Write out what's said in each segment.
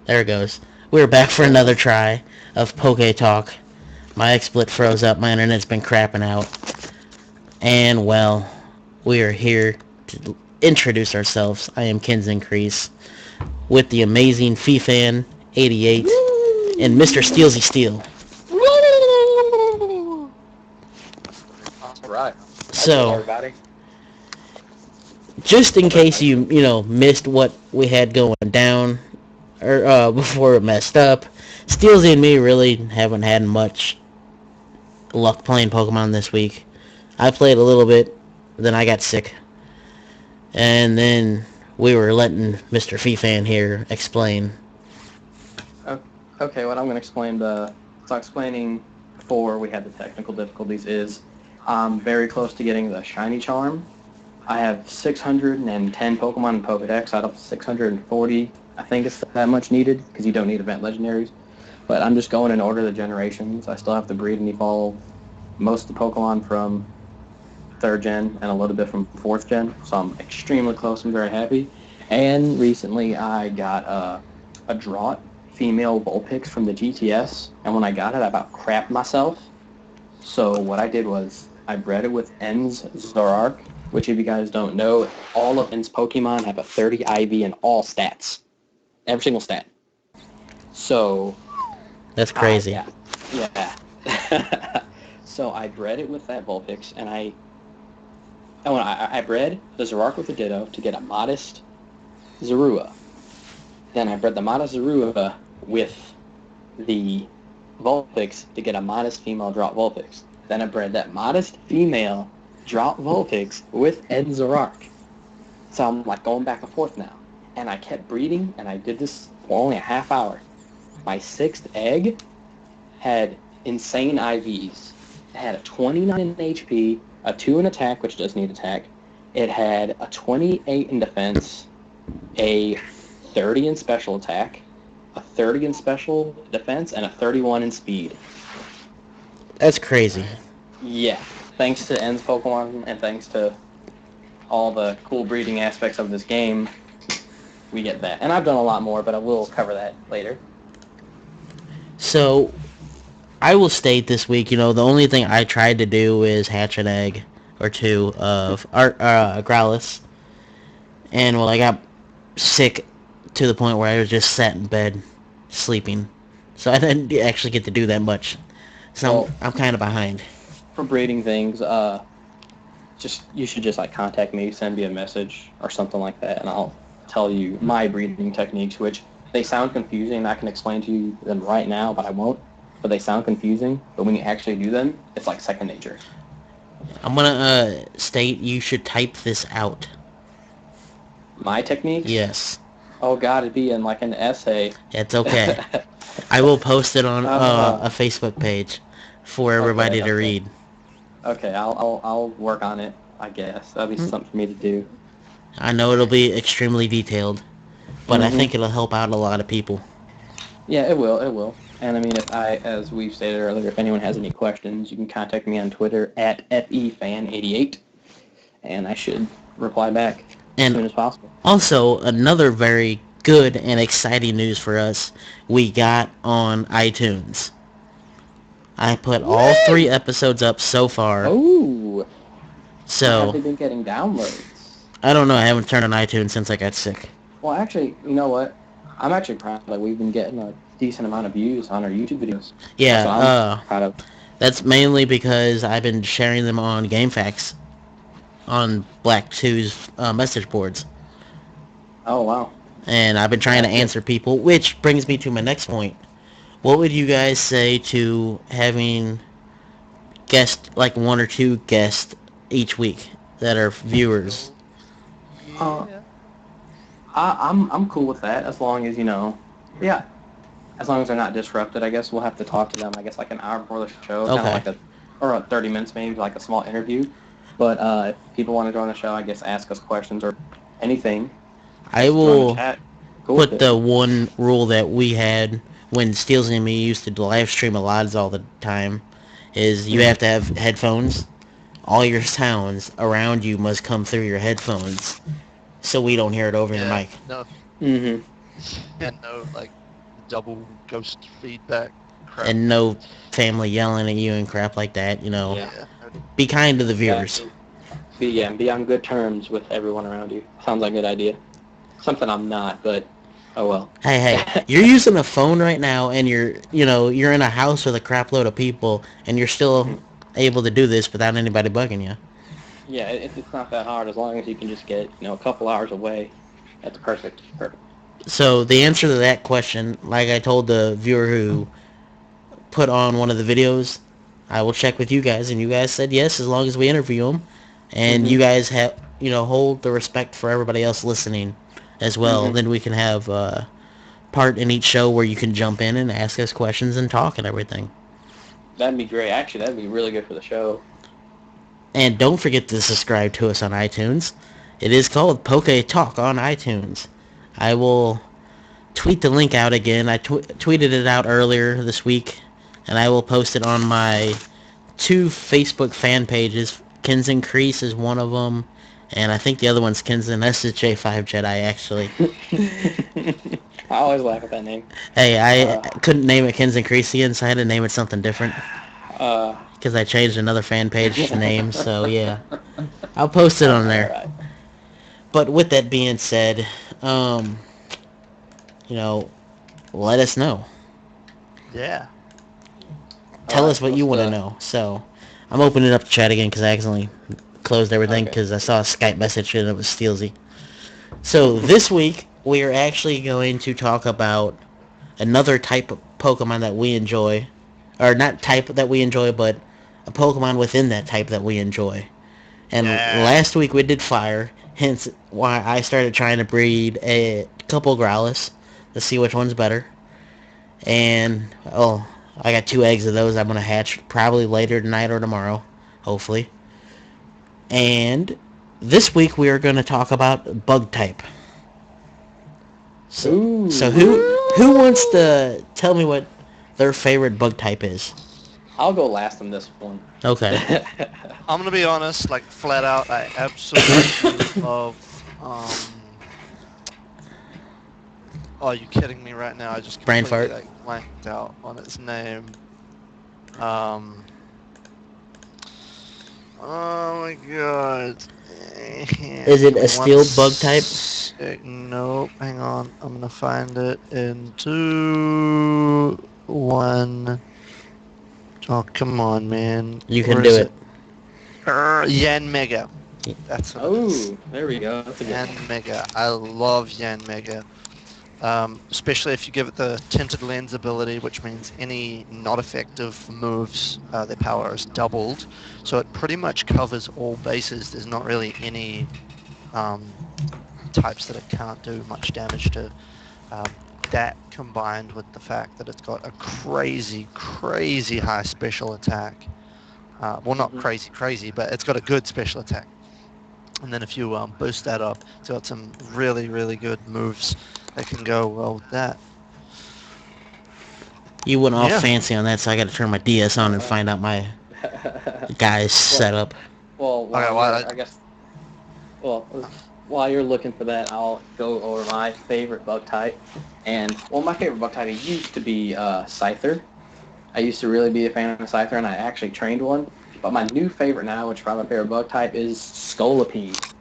There it goes. We're back for another try of Poke Talk. My XSplit froze up. My internet's been crapping out. And, well, we are here to introduce ourselves. I am KenzenCrese with the amazing FeFan88 and Mr. Steelzy Steel. Alright. So, everybody. just in case you missed what we had going down or before it messed up, Steelzy and me really haven't had much luck playing Pokemon this week. I played a little bit, then I got sick, and then we were letting Mr. FeFan here explain. Okay, what I'm going to explain, explaining before we had the technical difficulties is I'm very close to getting the Shiny Charm. I have 610 Pokemon in Pokedex out of 640. I think it's that much needed because you don't need event legendaries. But I'm just going in order of the generations. I still have to breed and evolve most of the Pokemon from 3rd gen and a little bit from 4th gen. So I'm extremely close and very happy. And recently I got a Drought female Vulpix from the GTS. And when I got it, I about crapped myself. So what I did was I bred it with En's Zoroark, which if you guys don't know, all of En's Pokemon have a 30 IV in all stats. Every single stat. So... That's crazy. Yeah. So I bred it with that Vulpix, and I bred the Zoroark with the Ditto to get a modest Zorua. Then I bred the modest Zorua with the Vulpix to get a modest female Drought Vulpix. Then I bred that modest female Drought Vulpix with Ed Zoroark. So I'm like going back and forth now. And I kept breeding, and I did this for only a half hour. My 6th egg had insane IVs. It had a 29 in HP, a 2 in attack, which does need attack. It had a 28 in defense, a 30 in special attack, a 30 in special defense, and a 31 in speed. That's crazy. Yeah. Thanks to En's Pokemon and thanks to all the cool breeding aspects of this game, we get that. And I've done a lot more, but I will cover that later. So, I will state this week, the only thing I tried to do is hatch an egg or two of Growlithe. And, well, I got sick to the point where I was just sat in bed sleeping. So I didn't actually get to do that much. So I'm kind of behind. For breeding things, you should just contact me, send me a message or something like that, and I'll tell you my breeding techniques, which they sound confusing. I can explain to you them right now, but I won't. But they sound confusing. But when you actually do them, it's like second nature. I'm gonna state you should type this out. My techniques? Yes. Oh God, it'd be in an essay. It's okay. I will post it on a Facebook page for everybody to read. Okay, I'll work on it. I guess that'll be something for me to do. I know it'll be extremely detailed, but I think it'll help out a lot of people. Yeah, it will. It will. And I mean, as we've stated earlier, if anyone has any questions, you can contact me on Twitter at FeFan88, and I should reply back as soon as possible. Also, another very good and exciting news for us, we got on iTunes. I put all 3 episodes up so far. Oh! So, have they been getting downloads? I don't know. I haven't turned on iTunes since I got sick. Well, actually, you know what? I'm actually proud that we've been getting a decent amount of views on our YouTube videos. Yeah, I'm proud of. That's mainly because I've been sharing them on GameFAQs on Black 2's message boards. Oh, wow. And I've been trying to answer people, which brings me to my next point. What would you guys say to having guests, 1 or 2 guests each week that are viewers? I'm cool with that as long as as long as they're not disrupted. I guess we'll have to talk to them. I guess an hour before the show, Okay. or 30 minutes maybe, a small interview. But if people want to join the show, I guess ask us questions or anything. I will put the one rule that we had when Steelzy and me used to live stream a lot all the time is you have to have headphones. All your sounds around you must come through your headphones so we don't hear it over the mic. No. Mm-hmm. Yeah, no, double ghost feedback crap. And no family yelling at you and crap like that. Yeah. Yeah. Be kind to the Yeah. viewers. Be on good terms with everyone around you. Sounds like a good idea. Something I'm not, but oh well. Hey, you're using a phone right now, and you're in a house with a crap load of people, and you're still Mhm. able to do this without anybody bugging you. Yeah, it's not that hard as long as you can just get a couple hours away. That's perfect. Perfect. So the answer to that question, like I told the viewer who put on one of the videos, I will check with you guys, and you guys said yes as long as we interview them, and you Mhm. guys have hold the respect for everybody else listening as well. Mhm. Then we can have part in each show where you can jump in and ask us questions and talk and everything. That'd be great. Actually, that'd be really good for the show. And don't forget to subscribe to us on iTunes. It is called Poke Talk on iTunes. I will tweet the link out again. I tweeted it out earlier this week, and I will post it on my 2 Facebook fan pages. KenzenCrese is one of them, and I think the other one's Kenzen SJ5 Jedi, actually. I always laugh at that name. Hey, I Uh, couldn't name it KenzenCrese again, so I had to name it something different. uh, Because I changed another fan page name, so yeah. I'll post it all on there. right. But with that being said, you know, let us know. Yeah. All Tell right. us what you Let's want to know. So, I'm opening up the chat again because I accidentally closed everything Okay. because I saw a Skype message and it was Steelzy. So, this week, we are actually going to talk about another type of Pokemon that we enjoy. Or not type that we enjoy, but a Pokemon within that type that we enjoy. And Yeah. last week we did fire, hence why I started trying to breed a couple Growlithe to see which one's better. And, I got 2 eggs of those I'm going to hatch probably later tonight or tomorrow, hopefully. And this week we are going to talk about bug type. So, so Ooh. who wants to tell me what their favorite bug type is? I'll go last on this one. Okay. I'm gonna be honest, like flat out, I absolutely love. Oh, are you kidding me right now? I just Brain completely fart. like blanked out on its name. Um. Oh my god. Is it a Give me steel bug type? Nope. Hang on. I'm gonna find it in 2, 1. Oh, come on, man. You can Where do is it. it? Yan Mega. That's what it is. Oh, there we go. That's a good Yan one. Mega. I love Yan Mega. Especially if you give it the tinted lens ability, which means any not effective moves, their power is doubled. So it pretty much covers all bases. There's not really any types that it can't do much damage to. That combined with the fact that it's got a crazy, crazy high special attack. Well, not Mhm. crazy, but it's got a good special attack. And then if you boost that up, it's got some really, really good moves that can go well with that. You went all Yeah. fancy on that, so I got to turn my DS on and find out my guy's well, setup. well, Okay, well, well, while you're looking for that, I'll go over my favorite bug type. And well, my favorite bug type used to be Scyther. I used to really be a fan of Scyther, and I actually trained one. But my new favorite now, which is probably my favorite bug type, is Scolipede.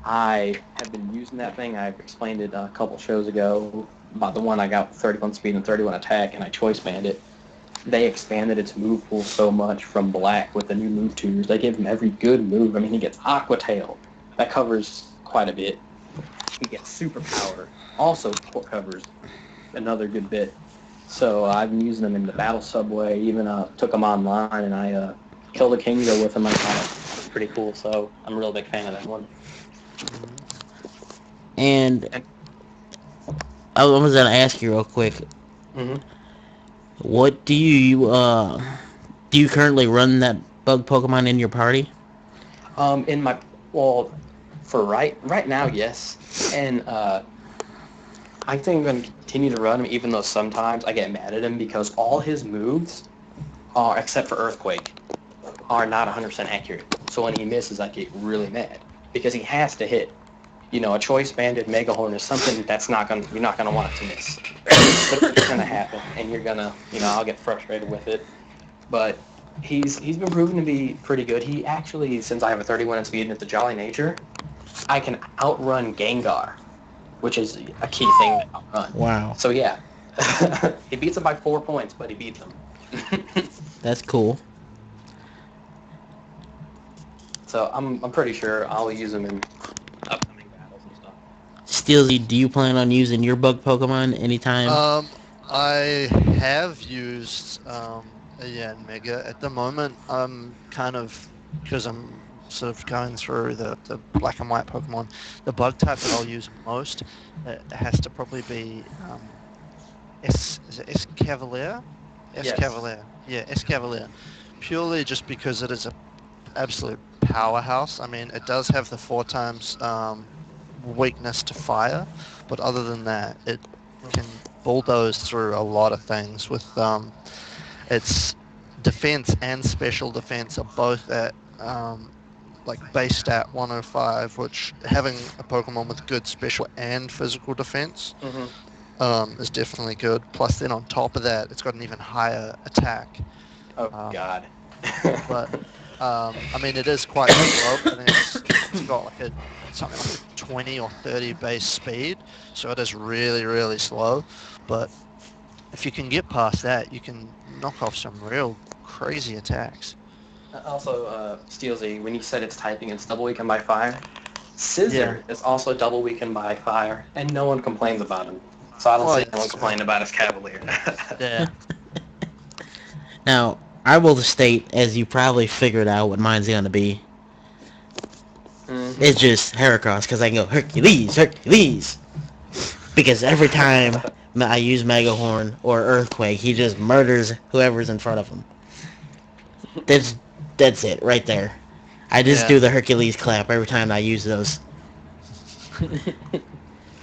I have been using that thing. I've explained it a couple shows ago about the one I got with 31 speed and 31 attack, and I choice banned it. They expanded its move pool so much from Black with the new move tutors. They give him every good move. I mean, he gets Aqua Tail. That covers quite a bit. He gets Super Power. Also covers another good bit. So I've been using them in the Battle Subway. Even took him online, and I killed a Kingo with him. I thought it was pretty cool. So I'm a real big fan of that one. And And I was gonna ask you real quick. hmm What do you currently run that bug Pokemon in your party? in my well, for right now, yes, and I think I'm going to continue to run him, even though sometimes I get mad at him because all his moves are, except for Earthquake, are not 100% accurate. So when he misses, I get really mad because he has to hit. A choice banded Mega Horn is something that's not going you're not going to want it to miss. but it's gonna happen, and you're gonna, I'll get frustrated with it. But he's been proven to be pretty good. He actually, since I have a 31 in speed and it's a Jolly Nature, I can outrun Gengar, which is a key thing to outrun. Wow. So yeah, he beats him by 4 points, but he beats him. That's cool. So I'm pretty sure I'll use him in upcoming battles and stuff. Steelzy, do you plan on using your bug Pokemon anytime? I have used a Yan Mega. At the moment, I'm kind of, because I'm sort of going through the black and white Pokemon, the bug type that I'll use most has to probably be is it Escavalier? Yes. Escavalier. Yeah, Escavalier. Purely just because it is a absolute powerhouse. I mean, it does have the 4 times weakness to fire, but other than that, it can bulldoze through a lot of things with its defense and special defense are both at like base stat 105, which having a Pokemon with good special and physical defense is definitely good. Plus then on top of that, it's got an even higher attack. Oh God. But I mean, it is quite slow. I think it's got like something like a 20 or 30 base speed, so it is really, really slow. But if you can get past that, you can knock off some real crazy attacks. Also, Steelzy, when you said it's typing, it's double weakened by fire. Scissor is also double weakened by fire, and no one complains about him. So I don't see anyone complaining about his Cavalier. Yeah. Now, I will state, as you probably figured out what mine's going to be, it's just Heracross, because I can go Hercules, Hercules. Because every time I use Mega Horn or Earthquake, he just murders whoever's in front of him. That's it, right there. I just do the Hercules clap every time I use those.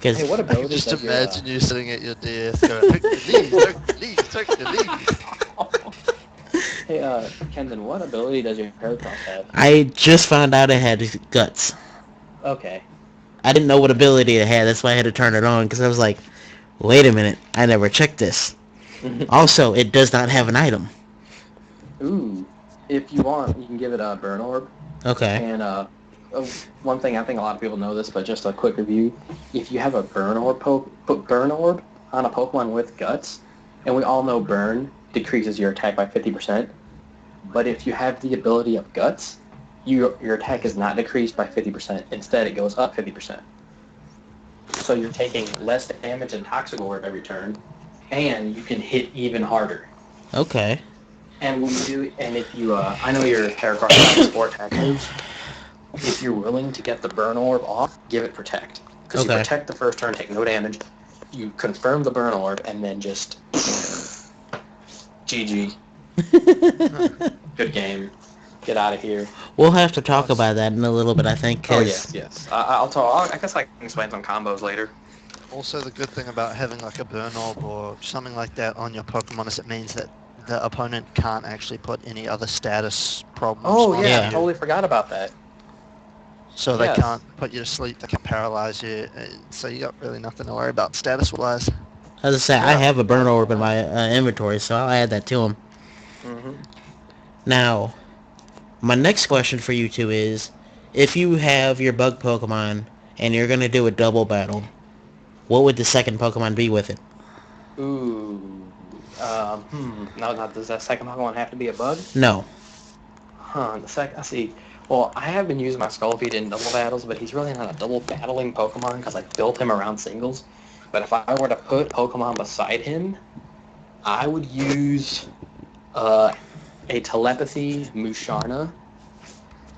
Hey, what I can ability just does imagine you sitting at your DS going, Hercules, Hercules, Hercules. Hey, Kenzen, what ability does your Heracross have? I just found out it had guts. Okay. I didn't know what ability it had, that's why I had to turn it on, because I was like, wait a minute, I never checked this. Also, it does not have an item. Ooh. If you want, you can give it a Burn Orb. Okay. And one thing, I think a lot of people know this, but just a quick review. If you have a Burn Orb, put Burn Orb on a Pokemon with Guts, and we all know Burn decreases your attack by 50%, but if you have the ability of Guts, your attack is not decreased by 50%. Instead, it goes up 50%. So you're taking less damage in Toxic Orb every turn, and you can hit even harder. Okay. And when you do, and if you, I know your Heracross has 4 attack moves. If you're willing to get the Burn Orb off, give it Protect. Because you protect the first turn, take no damage. You confirm the Burn Orb, and then just GG. Good game. Get out of here. We'll have to talk about that in a little bit, I think. Oh, yes. I'll talk. I guess I can explain some combos later. Also, the good thing about having like a Burn Orb or something like that on your Pokemon is it means that the opponent can't actually put any other status problems on I you. totally forgot about that. So they can't put you to sleep, they can paralyze you, so you got really nothing to worry about status-wise. As I say, I have a Burn Orb in my inventory, so I'll add that to him. Mm-hmm. Now, my next question for you two is, if you have your bug Pokemon and you're going to do a double battle, what would the second Pokemon be with it? Ooh. Now, does that second Pokemon have to be a bug? No. I see. Well, I have been using my Scolipede in double battles, but he's really not a double battling Pokemon because I built him around singles. But if I were to put Pokemon beside him, I would use a Telepathy Musharna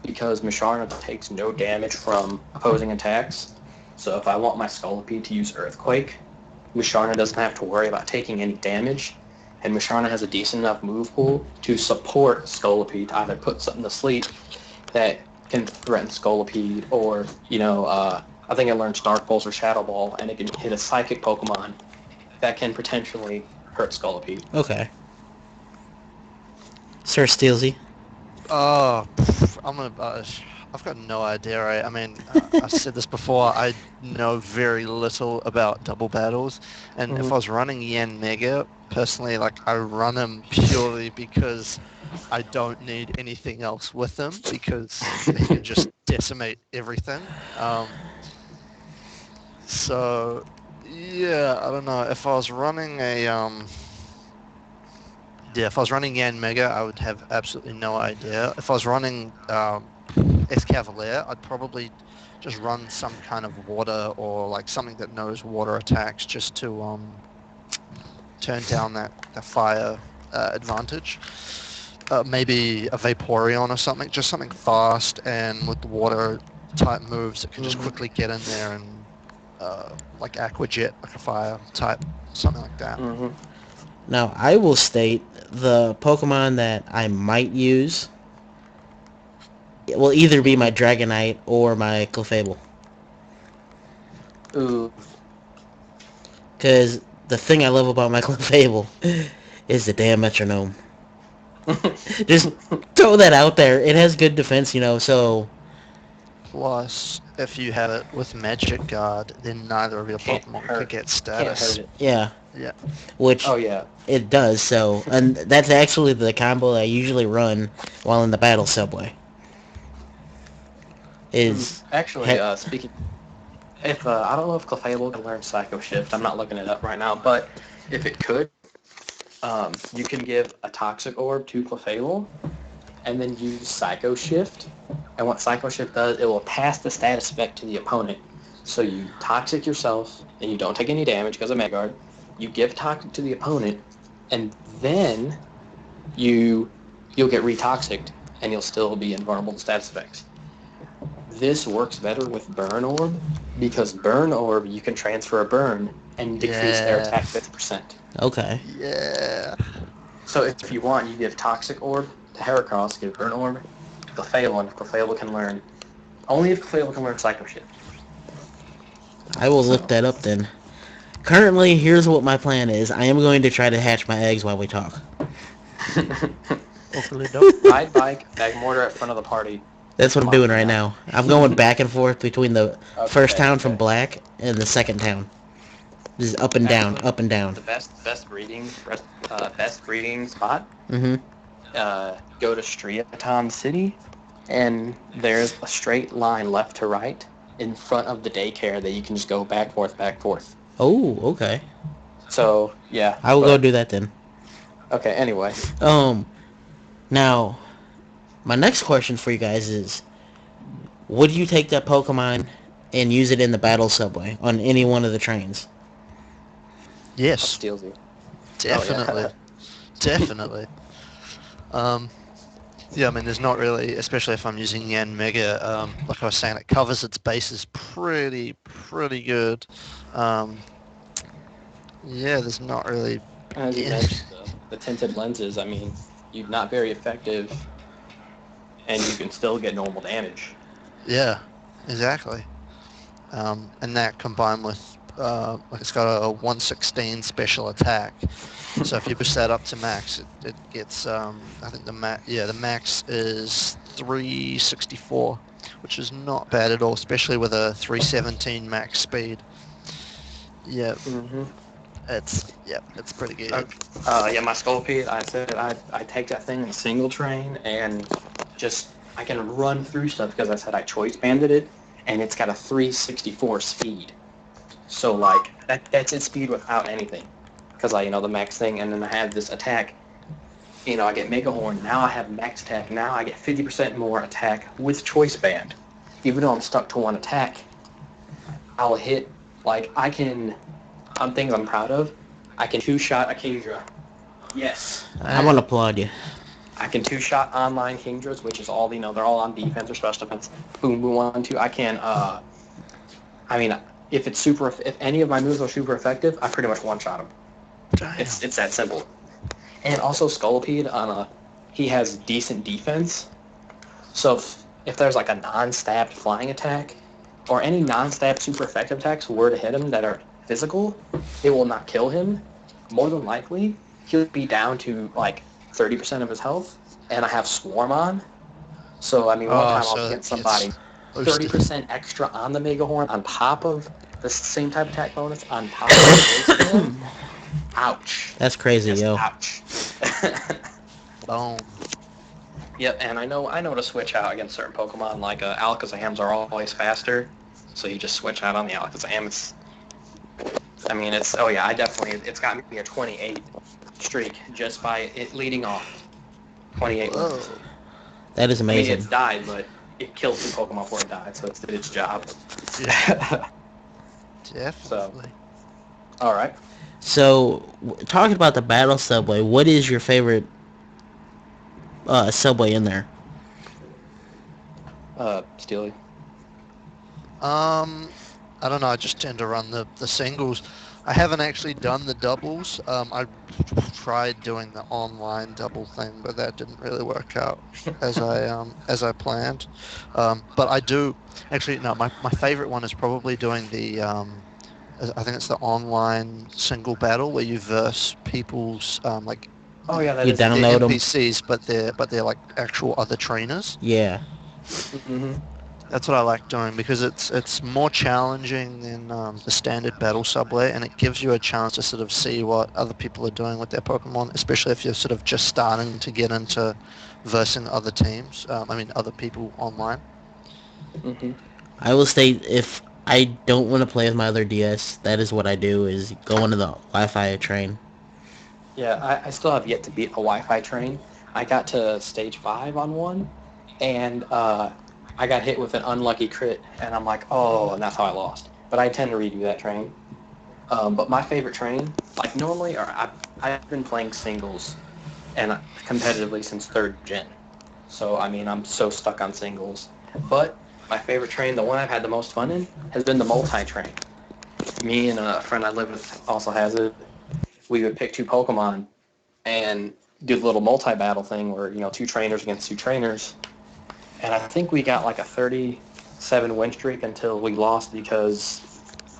because Musharna takes no damage from opposing attacks. So if I want my Scolipede to use Earthquake, Musharna doesn't have to worry about taking any damage. And Musharna has a decent enough move pool to support Scolipede to either put something to sleep that can threaten Scolipede or, I think I learned Dark Pulse or Shadow Ball, and it can hit a Psychic Pokemon that can potentially hurt Scolipede. Okay. Sir Steelzy? Oh, I've got no idea. Right? I mean, I've said this before. I know very little about double battles, and if I was running Yan Mega personally, like I run him purely because I don't need anything else with him because he can just decimate everything. So yeah, I don't know. If I was running if I was running Yan Mega, I would have absolutely no idea. If I was running Escavalier, I'd probably just run some kind of water or like something that knows water attacks just to turn down that fire advantage. Maybe a Vaporeon or something, just something fast and with the water type moves that can just quickly get in there and like Aqua Jet, like a fire type, something like that. Now, I will state the Pokemon that I might use will either be my Dragonite or my Clefable. Ooh. Because the thing I love about my Clefable is the damn metronome. Just throw that out there. It has good defense, so... Plus, if you have it with Magic Guard, then neither of your Can't Pokemon hurt. could get Can't status. hurt it. Yeah. Yeah. Which Oh yeah. it does, so... And that's actually the combo I usually run while in the battle subway. Is... Actually, speaking, if I don't know if Clefable can learn Psycho Shift. I'm not looking it up right now, but if it could, you can give a Toxic Orb to Clefable, and then use Psycho Shift. And what Psycho Shift does, it will pass the status effect to the opponent. So you Toxic yourself, and you don't take any damage because of Mega Guard. You give Toxic to the opponent, and then you'll get re-toxicked, and you'll still be invulnerable to status effects. This works better with Burn Orb, because Burn Orb, you can transfer a Burn and decrease their attack 50%. Okay. Yeah. So if you want, you give Toxic Orb to Heracross, give Burn Orb to Clefable, and Clefable can learn... Only if Clefable can learn Psycho Shift. I will look that up then. Currently, here's what my plan is. I am going to try to hatch my eggs while we talk. Ride bike, bag mortar at front of the party. That's what I'm doing right now. I'm going back and forth between the first town from Black and the second town. Just up and down, Actually, up and down. The best breeding spot. Mm-hmm. Go to Striaton City, and there's a straight line left to right in front of the daycare that you can just go back, forth. Oh, okay. So, yeah. I will go do that then. Okay, anyway. Now, my next question for you guys is, would you take that Pokemon and use it in the battle subway on any one of the trains? Yes. Steelzy. Definitely. Definitely. Yeah, I mean, there's not really, especially if I'm using Yan Mega, like I was saying, it covers its bases pretty good. Yeah, there's not really... As you mentioned, the tinted lenses, I mean, you're not very effective, and you can still get normal damage. Yeah, exactly. And that combined with, like it's got a 116 special attack. So if you push that up to max, it gets, I think the max is 364, which is not bad at all, especially with a 317 max speed. Yeah. Mm-hmm. It's pretty good. My Scolipede, I said I take that thing in single train and I can run through stuff because I said I choice banded it, and it's got a 364 speed. So like that's its speed without anything, because the max thing, and then I have this attack. I get Mega Horn. Now I have max attack. Now I get 50% more attack with choice band. Even though I'm stuck to one attack, I'll hit on things I'm proud of. I can two-shot a Kingdra. Yes. I'm gonna applaud you. I can two-shot online Kingdras, which is all, they're all on defense or special defense. Boom, boom, 1, 2. I can, if any of my moves are super effective, I pretty much one-shot them. Damn. It's that simple. And also Scolipede, he has decent defense. So if there's like a non-stabbed flying attack, or any non-stabbed super effective attacks were to hit him that are physical, it will not kill him. More than likely, he'll be down to like 30% of his health, and I have Swarm on, So, I mean, one time I was So against it gets somebody, boosted. 30% extra on the Mega Horn on top of the same type of attack bonus on top of the base form. Ouch. That's crazy, Just yo. ouch. Boom. Yep, and I know to switch out against certain Pokemon, like Alakazams are always faster, so you just switch out on the Alakazam. It's got me a 28 streak just by it leading off. 28 wins. Whoa. That is I mean, amazing. it's died, but it killed 2 Pokemon before it died, so it did its job. Yeah, So, definitely. all right. So, talking about the battle subway, what is your favorite subway in there? Steely. I don't know. I just tend to run the singles. I haven't actually done the doubles. I tried doing the online double thing, but that didn't really work out as I planned. But I do actually no. My favorite one is probably doing the I think it's the online single battle where you verse people's like Oh yeah, that You is the download game. them? NPCs, but they're like actual other trainers. Yeah. Mm-hmm. That's what I like doing because it's more challenging than the standard battle subway, and it gives you a chance to sort of see what other people are doing with their Pokemon, especially if you're sort of just starting to get into versing other teams. Other people online. Mm-hmm. I will state if I don't want to play with my other DS, that is what I do, is go into the Wi-Fi train. Yeah, I still have yet to beat a Wi-Fi train. I got to stage 5 on one, and I got hit with an unlucky crit, and I'm like, oh, and that's how I lost. But I tend to redo that train. But my favorite train, like normally, I've been playing singles and competitively since 3rd gen. So, I mean, I'm so stuck on singles. But my favorite train, the one I've had the most fun in, has been the multi-train. Me and a friend I live with also has it. We would pick 2 Pokemon and do the little multi-battle thing where, 2 trainers against 2 trainers. And I think we got like a 37 win streak until we lost because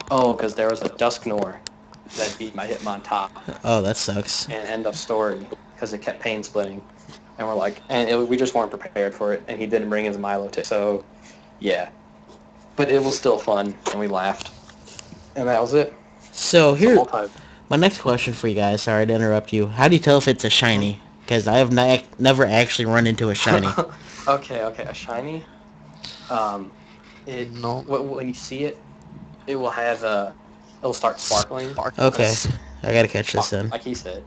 there was a Dusknoir that beat my Hitmontop Oh, that sucks. and end of story because it kept pain splitting. And we're like, we just weren't prepared for it, and he didn't bring his Milo tick. So, yeah. But it was still fun, and we laughed. And that was it. So The here, multi. my next question for you guys. Sorry to interrupt you. How do you tell if it's a shiny? Because I have never actually run into a shiny. Okay, a shiny. Um, No. when you see it, it will have it'll start sparkling, Okay, Sparkles. I gotta catch this then. like he said.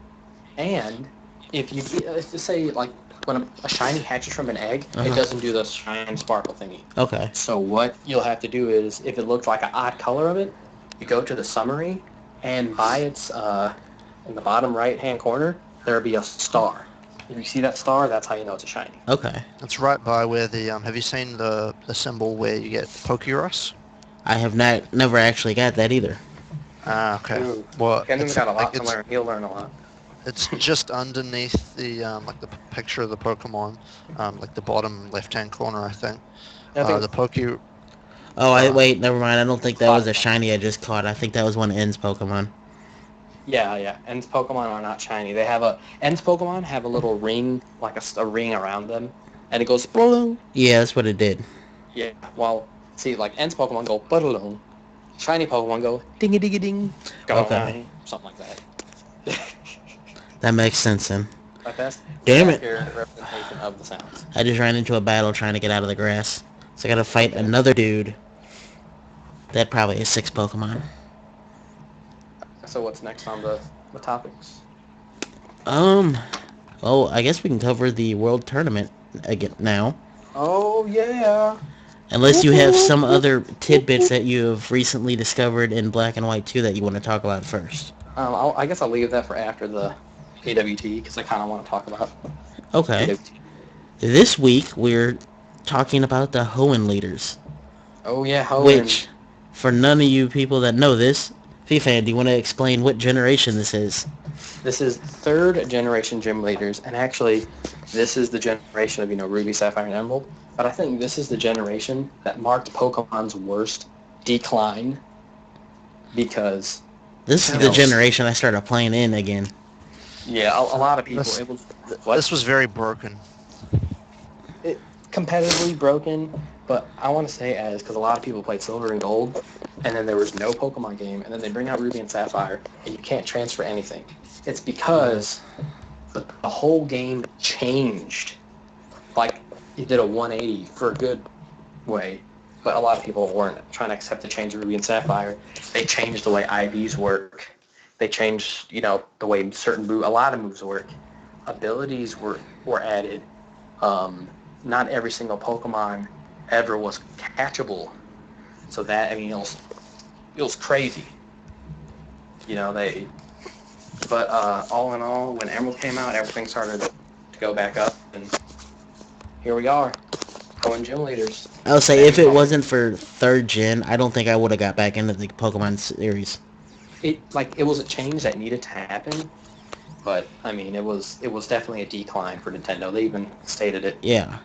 And if you let's just say like when a shiny hatches from an egg, it doesn't do the shine sparkle thingy. Okay. So what you'll have to do is, if it looks like an odd color of it, you go to the summary, and by its in the bottom right hand corner, there'll be a star. If you see that star, that's how you know it's a shiny. Okay. It's right by where the have you seen the symbol where you get Pokeros? I have never actually got that either. Ah, okay. Ooh. Well, Kenzen's it's got a like lot to learn. He'll learn a lot. it's just underneath the like the picture of the Pokemon, like the bottom left-hand corner, I think. I think The Poke. Oh, Uh, wait, never mind. I don't think that was a Cloud's shiny I just caught. I think that was one of N's Pokemon. yeah. Ends Pokemon are not shiny. They have Ends Pokemon have a little ring, like a ring around them, and it goes boom. Yeah, that's what it did. Yeah. Well, see, like Ends Pokemon go boom. Shiny Pokemon go dingy dingy ding. Okay. Something like that. That makes sense then. Like that's Damn it. accurate representation of the sounds. I just ran into a battle trying to get out of the grass. So I gotta fight another dude. That probably is 6 Pokemon. So what's next on the topics? Well, I guess we can cover the World Tournament again now. Oh yeah. Unless you have some other tidbits that you have recently discovered in Black and White 2 that you want to talk about first. I guess I'll leave that for after the AWT because I kind of want to talk about Okay. AWT. This week, we're talking about the Hoenn leaders. Oh yeah, Hoenn. Which, for none of you people that know this, FeFan, do you want to explain what generation this is? This is 3rd generation gym leaders, and actually, this is the generation of Ruby, Sapphire, and Emerald. But I think this is the generation that marked Pokemon's worst decline because This is the generation I started playing in again. yeah, a lot of people. This- It was This was very broken. competitively broken, but I want to say as because a lot of people played Silver and Gold, and then there was no Pokemon game, and then they bring out Ruby and Sapphire, and you can't transfer anything. It's because the whole game changed. Like, it did a 180 for a good way, but a lot of people weren't trying to accept the change of Ruby and Sapphire. They changed the way IVs work. They changed, the way a lot of moves work. Abilities were added. Not every single Pokemon ever was catchable. So that, it was crazy. But all in all, when Emerald came out, everything started to go back up, and here we are, going gym leaders. I'll say if it wasn't for 3rd gen, I don't think I would have got back into the Pokemon series. It was a change that needed to happen, but it was definitely a decline for Nintendo. They even stated it. Yeah.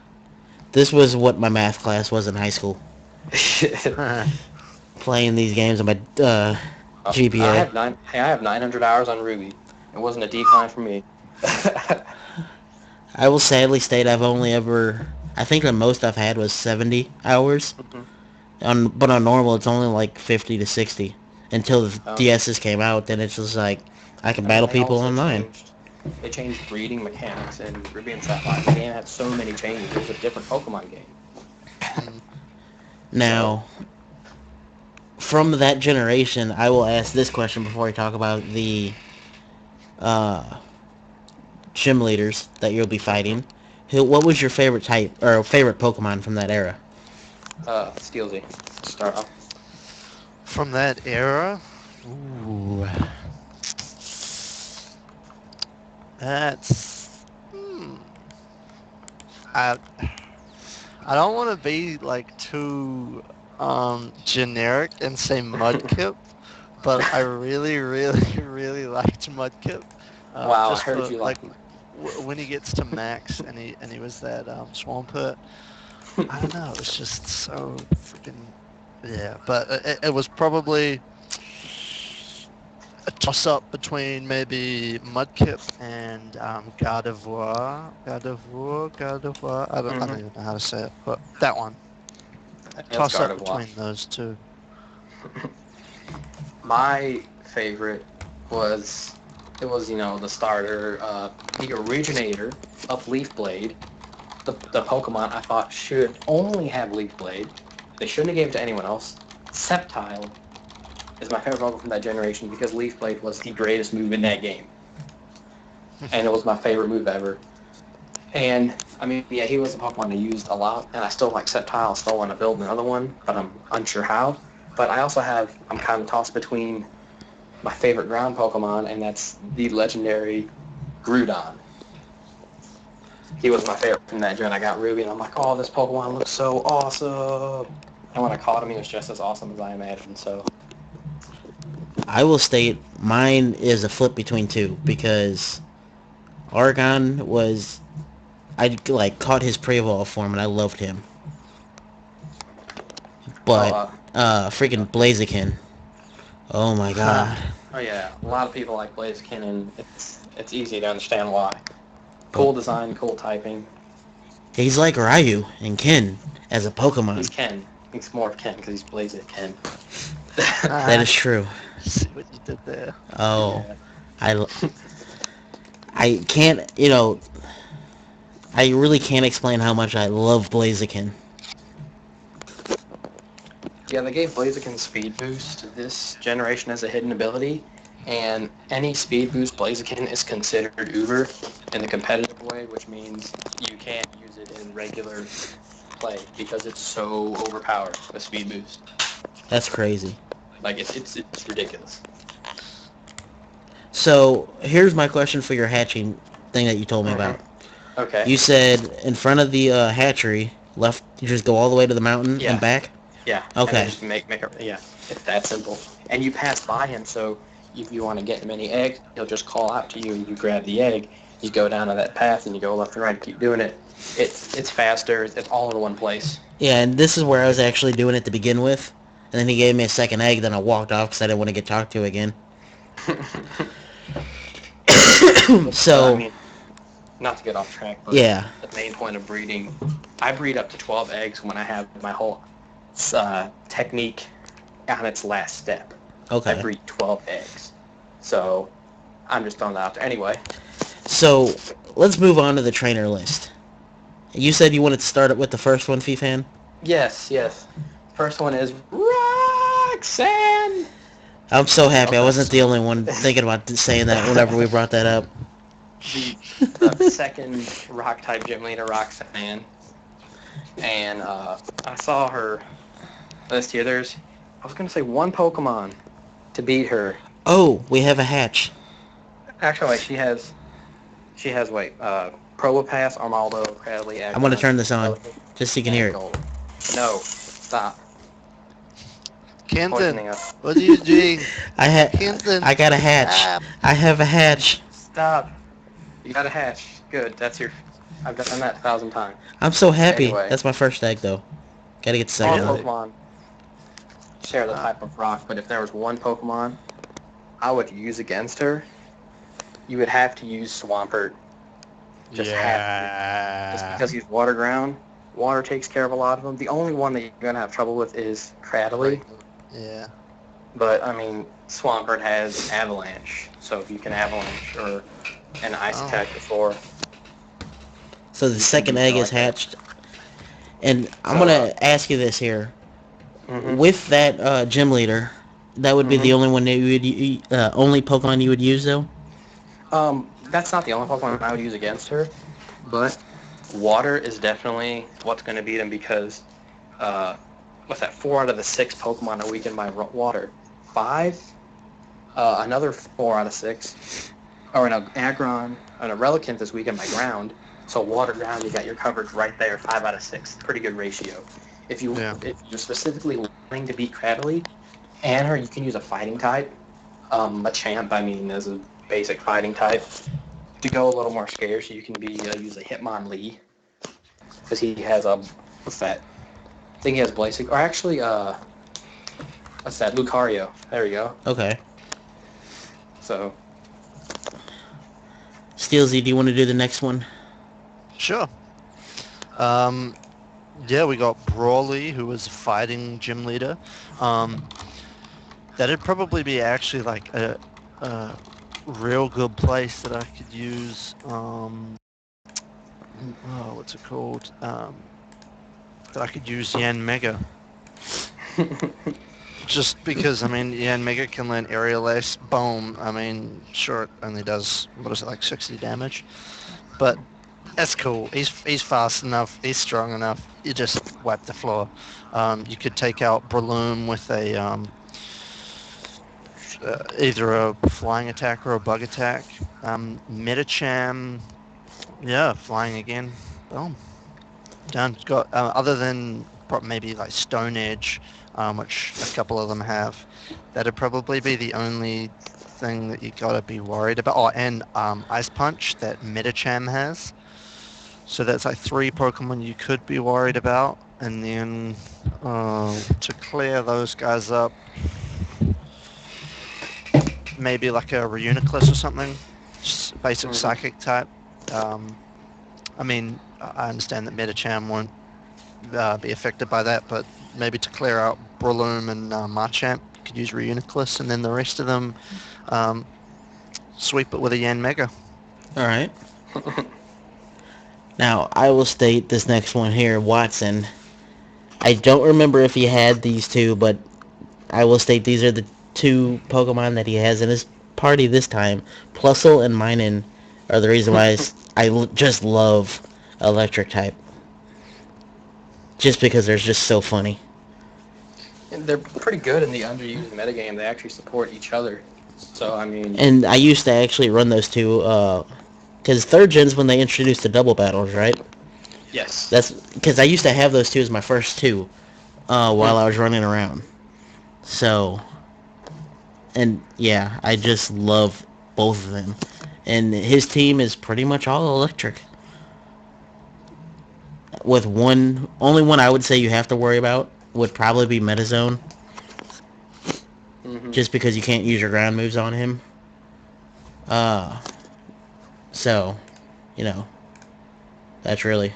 This was what my math class was in high school. Playing these games on my GPA. I have 900 hours on Ruby. It wasn't a decline for me. I will sadly state I think the most I've had was 70 hours. Mm-hmm. But on normal, it's only like 50 to 60. Until the DSs came out, then it's just like, I can battle people online. They changed breeding mechanics in Ruby and Sapphire. The game had so many changes. It was a different Pokemon game. Now, from that generation, I will ask this question before we talk about the gym leaders that you'll be fighting. What was your favorite type, or favorite Pokemon from that era? Steelzy. Start off. From that era? Ooh. That's... I don't want to be like too generic and say Mudkip, but I really, really, really liked Mudkip. Wow, I heard you like when he gets to max and he was that Swampert. I don't know. It was just so freaking But it was probably a toss-up between maybe Mudkip and Gardevoir. I don't even know how to say it, but that one. Toss-up between those two. My favorite was the starter, the originator of Leaf Blade. The Pokemon I thought should only have Leaf Blade. They shouldn't have gave it to anyone else. Sceptile is my favorite Pokemon from that generation because Leaf Blade was the greatest move in that game. And it was my favorite move ever. And, he was a Pokemon I used a lot, and I still like Sceptile. I still want to build another one, but I'm unsure how. But I'm kind of tossed between my favorite ground Pokemon, and that's the legendary Groudon. He was my favorite from that gen. I got Ruby, and I'm like, oh, this Pokemon looks so awesome. And when I caught him, he was just as awesome as I imagined, so... I will state mine is a flip between two, because Argon was... I, caught his pre-evolve form, and I loved him. But, freaking Blaziken. Oh my god. Oh yeah, a lot of people like Blaziken, and it's easy to understand why. Cool design, cool typing. He's like Ryu and Ken as a Pokemon. He's Ken. He's more of Ken because he's Blaziken. That is true. See what you did there. Oh, yeah. I can't, I really can't explain how much I love Blaziken. Yeah, they gave Blaziken speed boost this generation as a hidden ability, and any speed boost Blaziken is considered Uber in the competitive way, which means you can't use it in regular play because it's so overpowered with speed boost. That's crazy. It's ridiculous. So, here's my question for your hatching thing that you told me about. Okay. You said in front of the hatchery, left, you just go all the way to the mountain and back? Yeah. Okay. Just it's that simple. And you pass by him, so if you want to get many eggs, he'll just call out to you, and you grab the egg, you go down to that path, and you go left and right and keep doing it. It's faster, it's all in one place. Yeah, and this is where I was actually doing it to begin with. And then he gave me a second egg, then I walked off because I didn't want to get talked to again. So, not to get off track, but Yeah. the main point of breeding, I breed up to 12 eggs when I have my whole technique on its last step. I Okay. breed 12 eggs. So I'm just throwing that out there. Anyway, So let's move on to the trainer list. You said you wanted to start it with the first one, FeFan? yes. First one is Roxanne. I'm so happy I Okay. wasn't the only one thinking about saying that whenever we brought that up. The second rock type gym leader, Roxanne, and I saw her list here. I was gonna say one Pokemon to beat her. Oh, we have a hatch. Actually, wait, she has Probopass, Armaldo, Cradley, I'm going to Aggron, turn this on, Relic, just so you can hear and it. Gold. No, stop. Kenzen, Poisoning us. what are you doing? Kenzen, I got a hatch. stop. I have a hatch. Stop. You got a hatch. Good. I've done that 1,000 times. I'm so happy. Anyway, That's my first egg, though. Gotta get the all second Really? one. Pokemon share the Uh, type of rock, but if there was one Pokemon I would use against her, you would have to use Swampert. Just have to. Just because he's water ground. Water takes care of a lot of them. The only one that you're going to have trouble with is Cradley. Yeah. But, I mean, Swampert has Avalanche. So if you can Avalanche or an Ice attack before. So the You can second use egg it is like that. hatched. And I'm So, going to ask you this here. mhm, With that gym leader, that would be the mhm. only one that you would, only Pokemon you would use, though? That's not the only Pokemon I would use against her. But water is definitely what's going to beat him because, what's that, 4 out of the 6 Pokemon are weakened by water. 5? Another 4 out of 6. Or an Aggron, and a Relicanth is weakened by ground. So water ground, you got your coverage right there, 5 out of 6. Pretty good ratio. If Yeah. you're specifically wanting to beat Cradley and her, you can use a fighting type. Machamp, I mean, is a basic fighting type. To go a little more scarce, you can use a Hitmonlee because he has what's that? I think he has Basic, or actually what's that? Lucario. There you go. Okay. So Steelzy, do you want to do the next one? Sure. Yeah, we got Brawly, who was fighting gym leader. That'd probably be actually like a real good place that I could use. What's it called? That I could use Yan Mega. Just because, I mean, Yan Mega can learn Aerial Ace. Boom. I mean, sure, it only does, what is it, like 60 damage? But that's cool. He's fast enough. He's strong enough. You just wipe the floor. You could take out Breloom with a either a flying attack or a bug attack. Metacham, yeah, flying again. Boom. Done. Got other than maybe like Stone Edge, which a couple of them have. That'd probably be the only thing that you gotta be worried about. Oh, and Ice Punch that Metacham has. So that's like 3 Pokemon you could be worried about. And then to clear those guys up, maybe like a Reuniclus or something. Just basic Psychic type. I mean, I understand that Metacham won't be affected by that, but maybe to clear out Breloom and Marchamp, you could use Reuniclus, and then the rest of them sweep it with a Yan Mega. All right. Now, I will state this next one here, Watson. I don't remember if he had these two, but I will state these are the 2 Pokemon that he has in his party this time. Plusle and Minun are the reason why just love Electric type. Just because they're just so funny. and they're pretty good in the underused metagame. They actually support each other. So I mean, And I used to actually run those two, because 3rd gen's when they introduced the double battles, right? yes. That's because I used to have those 2 as my first 2 while I was running around. So, and yeah, I just love both of them. And his team is pretty much all electric. With only one I would say you have to worry about would probably be Metazone. Just because you can't use your ground moves on him. So, you know, that's really...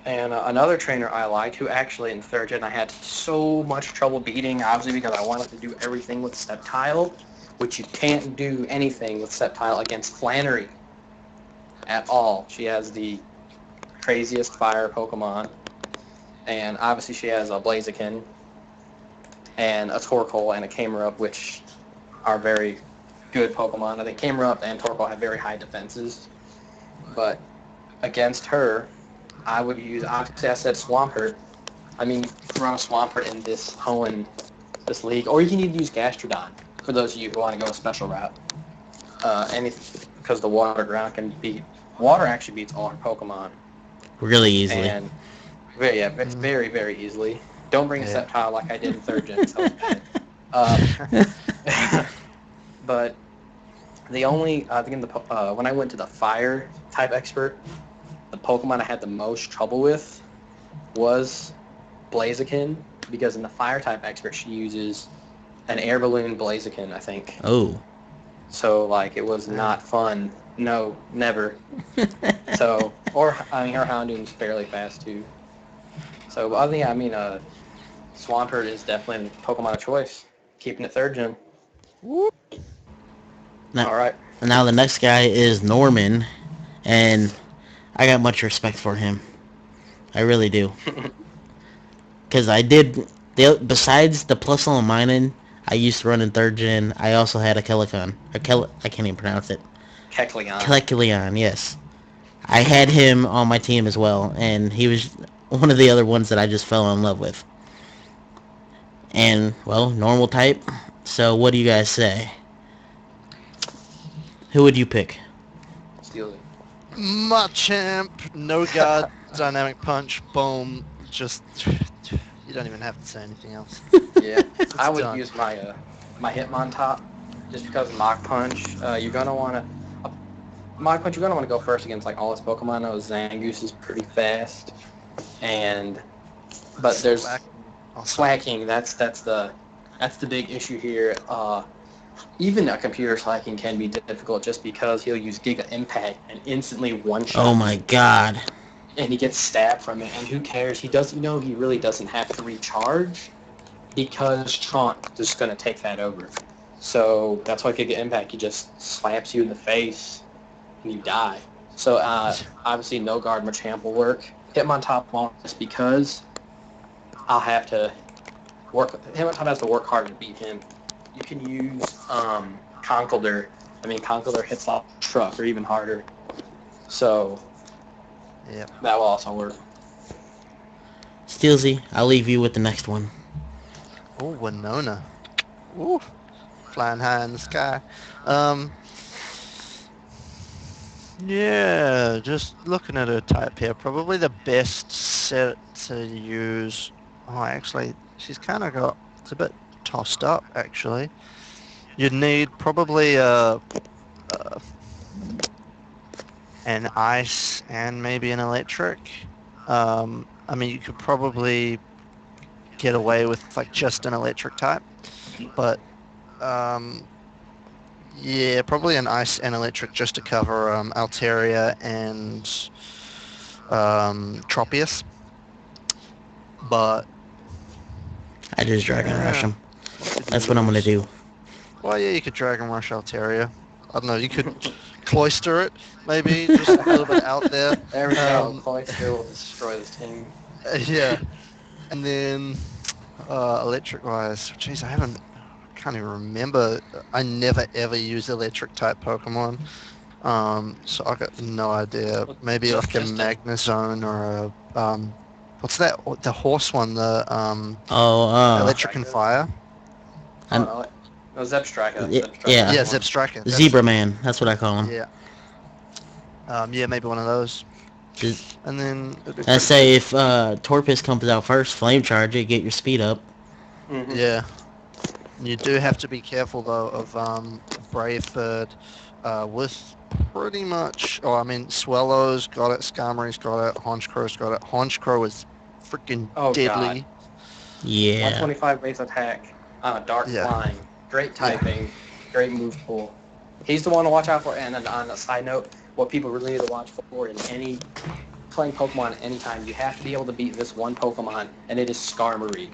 And another trainer I liked, who actually in third gen I had so much trouble beating, obviously because I wanted to do everything with Sceptile, which you can't do anything with Sceptile against Flannery at all. She has the craziest fire Pokemon, and obviously she has a Blaziken and a Torkoal and a Camerupt, which are very good Pokemon. I think Camerupt and Torkoal have very high defenses, but against her, I would use, obviously I said Swampert. I mean, run a Swampert in this league, or you can even use Gastrodon for those of you who want to go a special route. Because the water actually beats all her Pokemon. Really easily. And very, very easily. Don't bring a Sceptile like I did in third gen, so that was bad. But the only, I think when I went to the fire type expert, the Pokemon I had the most trouble with was Blaziken, because in the fire type expert she uses an air balloon Blaziken, I think. Oh. So like it was not fun. No, never. So her Houndoom's fairly fast too. So other than Swampert is definitely the Pokemon of choice. Keeping it third gen. Whoop. All right. Now the next guy is Norman, and I got much respect for him. I really do. Because besides the plus level mining I used to run in third gen, I also had a Kelecon. I can't even pronounce it. Kecleon, yes. I had him on my team as well, and he was one of the other ones that I just fell in love with. And, well, normal type. So what do you guys say? Who would you pick? Steelzy. Machamp, no guard, dynamic punch, boom. Just, you don't even have to say anything else. Yeah, I would use my Hitmontop just because Mach Punch. You're gonna want to Mach Punch. You're gonna want to go first against like all his Pokemon. I know Zangoose is pretty fast, but there's slacking. That's the big issue here. Even a computer slacking can be difficult just because he'll use Giga Impact and instantly one-shot. Oh my god. And he gets stabbed from it, and who cares? He really doesn't have to recharge because Tronk is going to take that over. So that's why Giga Impact, he just slaps you in the face and you die. So obviously no guard Machamp will work. Hitmontop won't, just because I'll have to Hitmontop has to work hard to beat him. You can use Conkeldurr. Conkeldurr hits off Truck or even harder. So yep, that will also work. Steelzy, I'll leave you with the next one. Oh, Winona. Ooh, flying high in the sky. Yeah, just looking at her type here, probably the best set to use. Oh, actually, she's kind of got, it's a bit tossed up, actually. You'd need probably an ice and maybe an electric. You could probably get away with like just an electric type, but yeah, probably an ice and electric just to cover Altaria and Tropius. But I just Dragon Rush him. That's what I'm going to do. Well, yeah, you could Dragon Rush Altaria. I don't know, you could Cloyster it, maybe, just a little bit out there. There we go. Cloyster will destroy this team. Yeah. And then electric-wise, jeez, can't even remember. I never ever used electric-type Pokemon. So I got no idea. Maybe like a Magnezone or a what's that? The horse one, the electric and fire. Zebstrika. Yeah, Zebstrika. Zebra Man. That's what I call him. Yeah. Yeah, maybe one of those. And then I say if Torpus comes out first, Flame Charge it, get your speed up. Mm-hmm. Yeah. You do have to be careful though of Brave Bird with pretty much. Swellow's got it, Skarmory's got it, Honchkrow's got it. Honchkrow is freaking deadly. God. Yeah. 125 base attack, dark flying, great typing, great move pool. He's the one to watch out for. And then on a side note, what people really need to watch for in any playing Pokemon anytime, you have to be able to beat this one Pokemon, and it is Skarmory.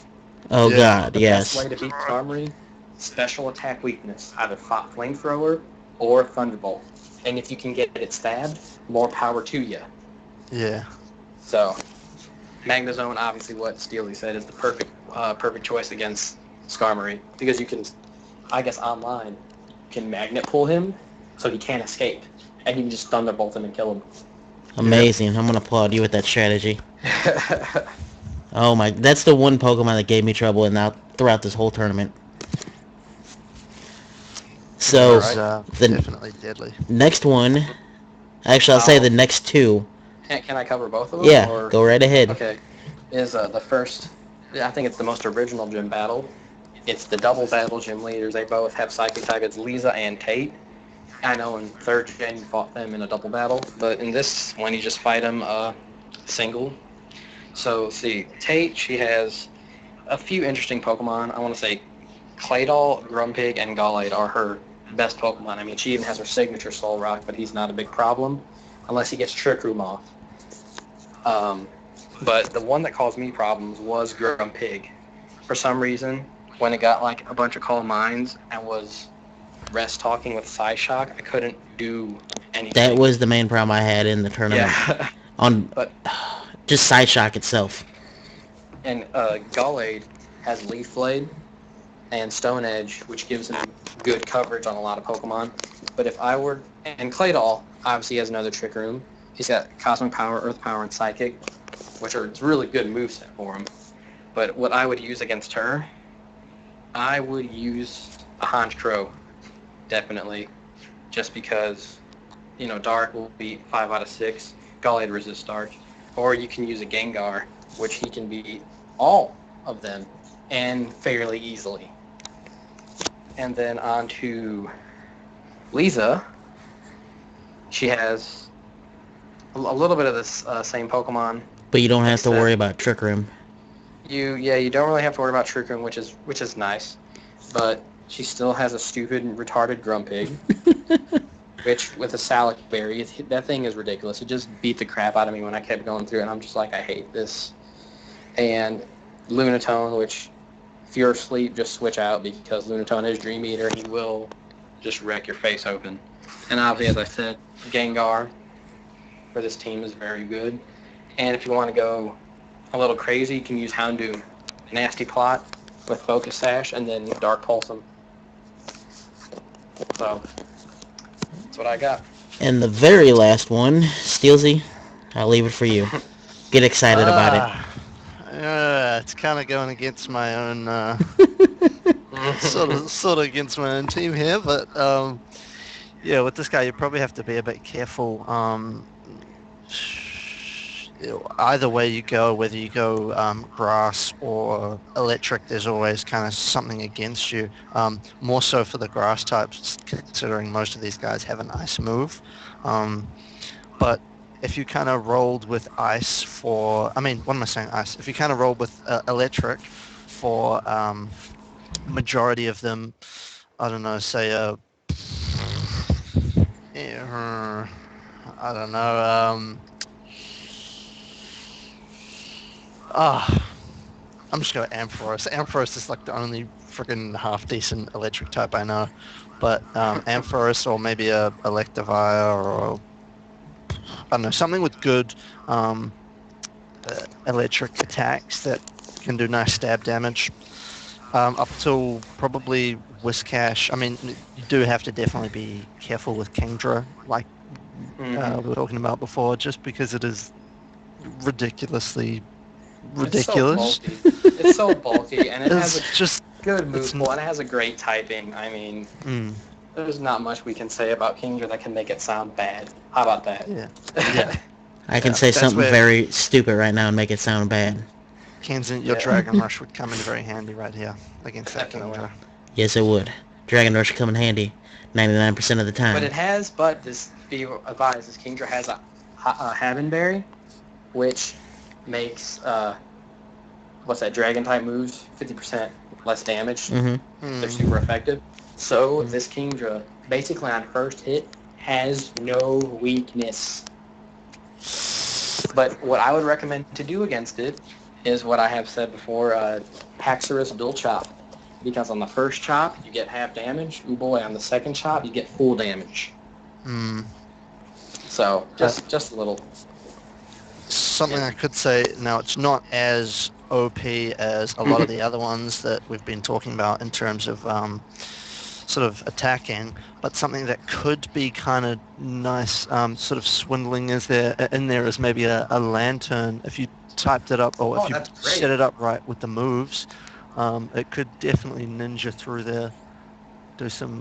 Oh Yeah. God, The best yes. way to beat Skarmory, special attack weakness, either Flamethrower or Thunderbolt. And if you can get it stabbed, more power to you. Yeah. So, Magnezone, obviously what Steelzy said, is the perfect choice against Skarmory. Because you can, I guess online, you can magnet pull him so he can't escape. And you can just Thunderbolt him and kill him. Amazing. I'm gonna applaud you with that strategy. Oh my, that's the one Pokemon that gave me trouble throughout this whole tournament. Yeah, So it's the definitely deadly. next one, actually, I'll say the next two. Can I cover both of them? Yeah, Or go right ahead. okay, is the first? I think it's the most original gym battle. It's the double battle gym leaders. They both have psychic type. It's Lisa and Tate. I know in third gen you fought them in a double battle, but in this one you just fight them single. So see, Tate, she has a few interesting Pokemon. I want to say Claydol, Grumpig, and Gallade are her best Pokemon. I mean, she even has her signature Soul Rock, but he's not a big problem unless he gets Trick Room off. But the one that caused me problems was Grumpig. For some reason, when it got like a bunch of Calm Minds and was rest talking with Psyshock, I couldn't do anything. That was the main problem I had in the tournament. Yeah. On But just Sideshock itself. and Gallade has Leaf Blade and Stone Edge, which gives him good coverage on a lot of Pokemon. But if I were... And Claydol obviously has another Trick Room. He's got Cosmic Power, Earth Power, and Psychic, which are really good moveset for him. But what I would use against her, I would use a Honchkrow, definitely. Just because, Dark will beat 5 out of 6. Gallade resists Dark. Or you can use a Gengar, which he can beat all of them, and fairly easily. And then on to Lisa. She has a little bit of this same Pokemon. But you don't have to worry about Trick Room. You don't really have to worry about Trick Room, which is nice. But she still has a stupid, retarded Grumpig, which with a Salac Berry, that thing is ridiculous. It just beat the crap out of me when I kept going through it, and I'm just like, I hate this. And Lunatone, which if you're asleep, just switch out because Lunatone is Dream Eater, and he will just wreck your face open. And obviously, as I said, Gengar for this team is very good. And if you want to go a little crazy, you can use Houndoom, Nasty Plot with Focus Sash, and then Dark Pulse him. So, that's what I got. And the very last one, Steelzy, I'll leave it for you. Get excited about it. It's kind of going against my own, sort of against my own team here, but yeah, with this guy you probably have to be a bit careful. Either way you go, whether you go grass or electric, there's always kind of something against you. More so for the grass types, considering most of these guys have an ice move. But if you kind of rolled with ice for, what am I saying, ice? If you kind of rolled with electric for majority of them, I don't know, say I don't know, I'm just going to Ampharos. Ampharos is like the only freaking half-decent electric type I know. But Ampharos or maybe a Electivire or, I don't know, something with good electric attacks that can do nice stab damage. Up till probably Whiscash. I mean, you do have to definitely be careful with Kingdra, like we were talking about before, just because it is ridiculously ridiculous. It's so bulky, and it has a just good move pool, and it has a great typing. I mean, there's not much we can say about Kingdra that can make it sound bad. How about that? Yeah. I can say something very stupid right now and make it sound bad. Kenzen, your Dragon Rush would come in very handy right here against that Kingdra. Yes, it would. Dragon Rush would come in handy 99% of the time. But this be advised, this Kingdra has a Havenberry, which makes what's that, Dragon type moves 50% less damage. They're super effective. So this Kingdra, basically on first hit, has no weakness. But what I would recommend to do against it is what I have said before, Haxorus Dual Chop. Because on the first chop, you get half damage. Ooh boy, on the second chop, you get full damage. Hmm. So, just a little. Something I And, could say, now it's not as OP as a lot of the other ones that we've been talking about in terms of sort of attacking, but something that could be kind of nice, sort of swindling is there in there is maybe a lantern. If you typed it up or if you that's great. set it up right with the moves, it could definitely ninja through there, do some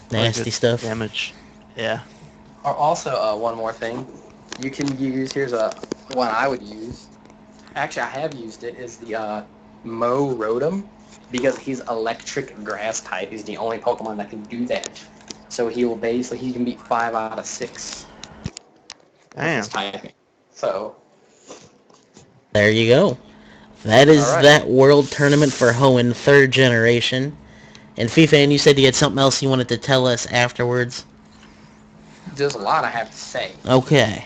very Nasty good stuff. damage. Yeah. Also, one more thing. You can use, here's a one I would use. Actually, I have used it, is the Mo Rotom. Because he's electric grass type. He's the only Pokemon that can do that. So he can beat 5 out of 6 with his Damn. typing. So, There you go. That is alright. that World Tournament for Hoenn 3rd Generation. And FeFan, you said you had something else you wanted to tell us afterwards? There's a lot I have to say. Okay.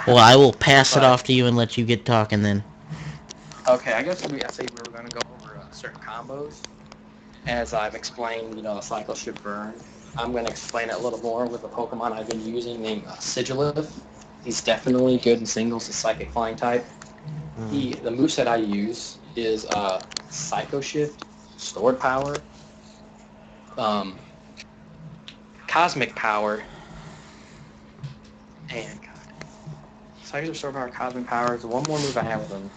Well, I will pass it But, off to you and let you get talking then. okay, I guess I say we were going to go over certain combos. As I've explained, the Cycle Shift Burn. I'm going to explain it a little more with a Pokemon I've been using named Sigilith. He's definitely good in singles, the Psychic Flying type. Mm. The moveset I use is Psycho Shift, Stored Power, um, Cosmic Power, and Psycho Shift, Stored Power, Cosmic Power is one more move I have with him.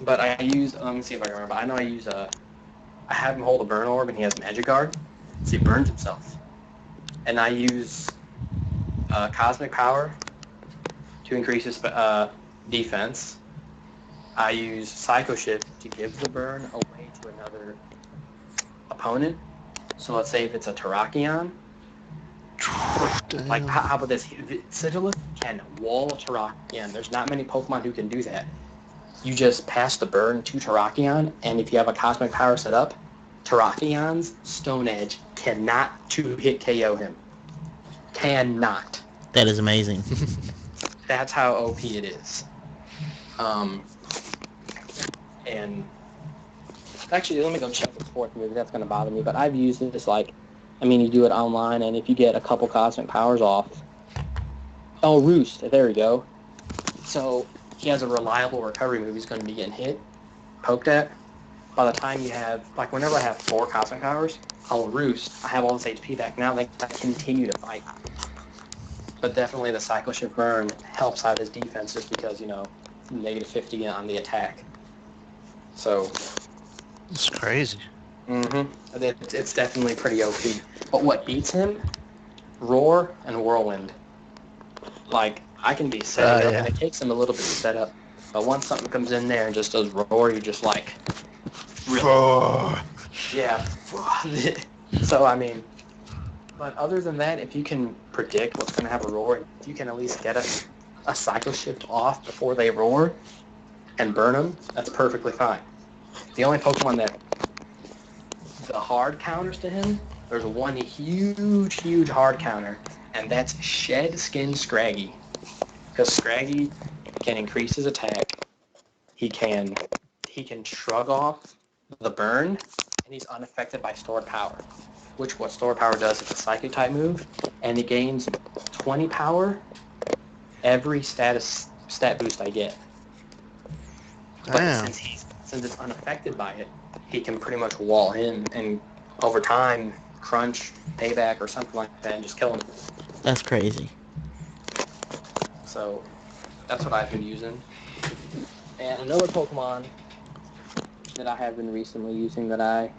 But I use, let me see if I can remember. I know I have him hold a Burn Orb and he has Magic Guard, so he burns himself. And I use Cosmic Power to increase his defense. I use Psycho Shift to give the burn away to another opponent. So let's say if it's a Terrakion, like how about this? Sigilith can wall a Terrakion. There's not many Pokemon who can do that. You just pass the burn to Terrakion, and if you have a Cosmic Power set up, Terrakion's Stone Edge cannot two-hit KO him. Cannot. That is amazing. That's how OP it is. And actually, let me go check the fourth move. That's going to bother me. But I've used this you do it online, and if you get a couple Cosmic Powers off. Oh, Roost. There we go. So he has a reliable recovery move. He's going to be getting hit, poked at. By the time you have, whenever I have 4 Cosmic Powers, I'll Roost. I have all this HP back. Now they continue to fight. But definitely the Cycle Shift Burn helps out his defense just because, negative 50 on the attack. So. It's crazy. Mm-hmm. It's definitely pretty OP. But what beats him? Roar and Whirlwind. I can be setting up, Yeah. and it takes him a little bit to set up. But once something comes in there and just does Roar, you're just really? Yeah. So, but other than that, if you can predict what's going to have a Roar, if you can at least get a Cycle Shift off before they roar and burn them, that's perfectly fine. The only Pokemon that the hard counters to him, there's one huge hard counter, and that's Shed Skin Scraggy. Because Scraggy can increase his attack, he can shrug off the burn, and he's unaffected by Stored Power. Which what Stored Power does, it's a Psychic type move, and it gains 20 power every stat boost I get. Damn. But since it's unaffected by it, he can pretty much wall him and over time crunch, payback, or something like that and just kill him. That's crazy. So that's what I've been using. And another Pokemon that I have been recently using that I